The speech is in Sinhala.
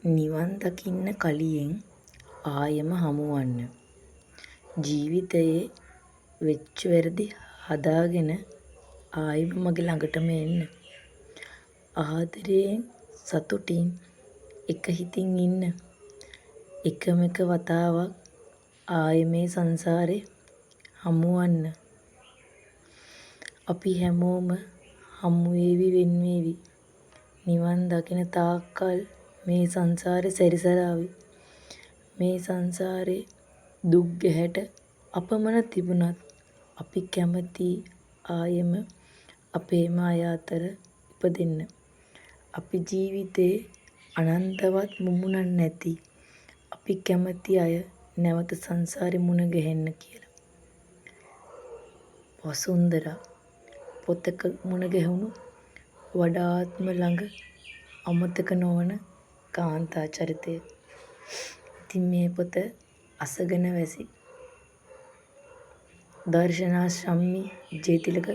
නිවන් දකින්න කලියෙන් ආයෙම හමුවන්න. ජීවිතයේ වෙච්ච වැරදි හදාගෙන ආයෙම මගේ ළඟටම එන්න. ආදරයෙන් සතුටින් එක හිතින් ඉන්න. එකම එක වතාවක් ආයෙ මේ සංසාරේ හමුවන්න. අපි හැමෝම හමු වේවි වෙන් වේවි. නිවන් දකින තාක්කල් මේ සංසාරේ සැරිසරාවි. මේ සංසාරේ දුක් ගැහැට අපමණ තිබුණත් අපි කැමති ආයෙම අපේම අය අතර ඉපදෙන්න. අපි ජීවිතේ අනන්තවත් මුමුණක් නැති අපි කැමති අය නැවත සංසාරේ මුණ ගැහෙන්න කියලා. වසුන්දරා පොතක මුණ ගැහුණු වඩාත්ම ළඟ අමතක නොවන කාන්තා චරිතය. ඉතින් මේ පොත අසගෙන වැසි දර්ශනා ශම්මි ජයතිලක